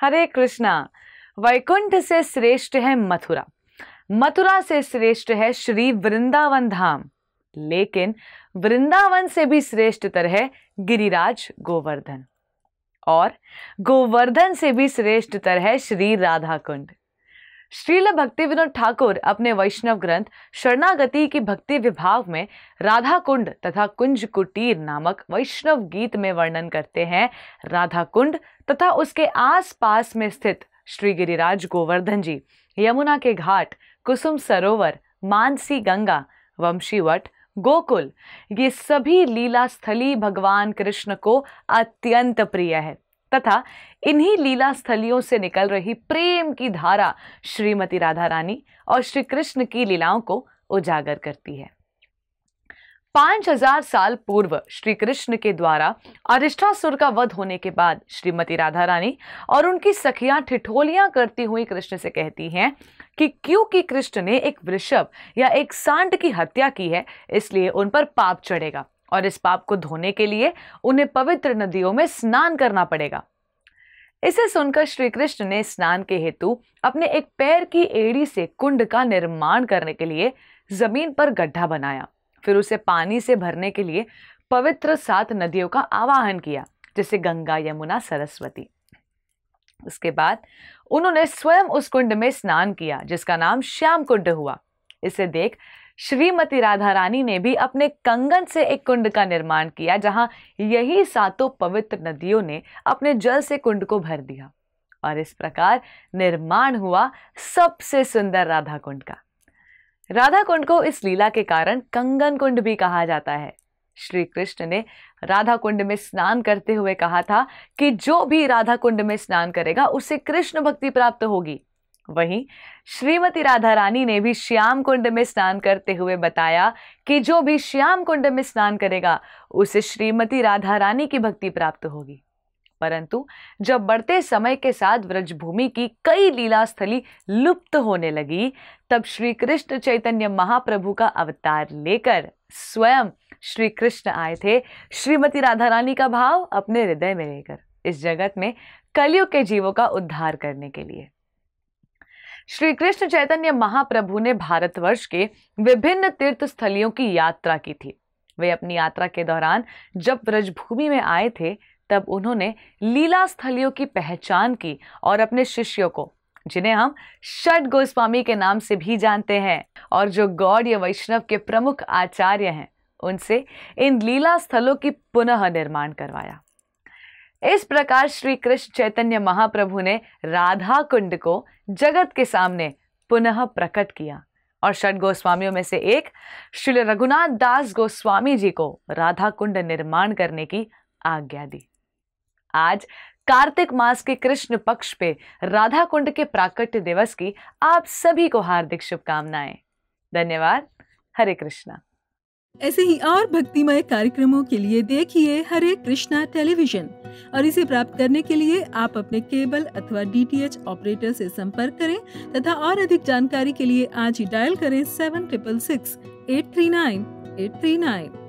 हरे कृष्णा। वैकुंठ से श्रेष्ठ है मथुरा, मथुरा से श्रेष्ठ है श्री वृंदावन धाम, लेकिन वृंदावन से भी श्रेष्ठतर है गिरिराज गोवर्धन, और गोवर्धन से भी श्रेष्ठतर है श्री राधा कुंड। श्रील भक्ति विनोद ठाकुर अपने वैष्णव ग्रंथ शरणागति की भक्ति विभाग में राधा कुंड तथा कुंज कुटीर नामक वैष्णव गीत में वर्णन करते हैं राधा कुंड तथा उसके आसपास में स्थित श्री गिरिराज गोवर्धन जी, यमुना के घाट, कुसुम सरोवर, मानसी गंगा, वंशीवट, गोकुल, ये सभी लीला स्थली भगवान कृष्ण को अत्यंत प्रिय है तथा इन्हीं लीला स्थलियों से निकल रही प्रेम की धारा श्रीमती राधा रानी और श्री कृष्ण की लीलाओं को उजागर करती है। 5000 साल पूर्व श्री कृष्ण के द्वारा अरिष्टासुर का वध होने के बाद श्रीमती राधा रानी और उनकी सखियां ठिठोलियां करती हुई कृष्ण से कहती हैं कि क्योंकि कृष्ण ने एक वृषभ या एक सांड की हत्या की है, इसलिए उन पर पाप चढ़ेगा और इस पाप को धोने के लिए उन्हें पवित्र नदियों में स्नान करना पड़ेगा। इसे सुनकर श्री कृष्ण ने स्नान के हेतु अपने एक पैर की एड़ी से कुंड का निर्माण करने के लिए जमीन पर गड्ढा बनाया, फिर उसे पानी से भरने के लिए पवित्र 7 नदियों का आवाहन किया, जैसे गंगा, यमुना, सरस्वती। उसके बाद उन्होंने स्वयं उस कुंड में स्नान किया जिसका नाम श्याम कुंड हुआ। इसे देख श्रीमती राधा रानी ने भी अपने कंगन से एक कुंड का निर्माण किया, जहां यही 7 पवित्र नदियों ने अपने जल से कुंड को भर दिया और इस प्रकार निर्माण हुआ सबसे सुंदर राधा कुंड का। राधा कुंड को इस लीला के कारण कंगन कुंड भी कहा जाता है। श्री कृष्ण ने राधा कुंड में स्नान करते हुए कहा था कि जो भी राधा कुंड में स्नान करेगा उसे कृष्ण भक्ति प्राप्त होगी। वहीं श्रीमती राधा रानी ने भी श्याम कुंड में स्नान करते हुए बताया कि जो भी श्याम कुंड में स्नान करेगा उसे श्रीमती राधा रानी की भक्ति प्राप्त होगी। परंतु जब बढ़ते समय के साथ व्रजभूमि की कई लीला स्थली लुप्त होने लगी, तब श्री कृष्ण चैतन्य महाप्रभु का अवतार लेकर स्वयं श्री कृष्ण आए थे, श्रीमती राधा रानी का भाव अपने हृदय में लेकर इस जगत में कलयुग के जीवों का उद्धार करने के लिए। श्री कृष्ण चैतन्य महाप्रभु ने भारतवर्ष के विभिन्न तीर्थ स्थलियों की यात्रा की थी। वे अपनी यात्रा के दौरान जब व्रजभूमि में आए थे, तब उन्होंने लीला स्थलियों की पहचान की और अपने शिष्यों को, जिन्हें हम षट गोस्वामी के नाम से भी जानते हैं और जो गौड़ीय वैष्णव के प्रमुख आचार्य हैं, उनसे इन लीला स्थलों की पुनः निर्माण करवाया। इस प्रकार श्री कृष्ण चैतन्य महाप्रभु ने राधा कुंड को जगत के सामने पुनः प्रकट किया और षट गोस्वामियों में से एक श्री रघुनाथ दास गोस्वामी जी को राधा कुंड निर्माण करने की आज्ञा दी। आज कार्तिक मास के कृष्ण पक्ष पे राधा कुंड के प्राकट्य दिवस की आप सभी को हार्दिक शुभकामनाएं। धन्यवाद। हरे कृष्णा। ऐसे ही और भक्तिमय कार्यक्रमों के लिए देखिए हरे कृष्णा टेलीविजन, और इसे प्राप्त करने के लिए आप अपने केबल अथवा DTH ऑपरेटर से संपर्क करें तथा और अधिक जानकारी के लिए आज ही डायल करें 7666 839 839।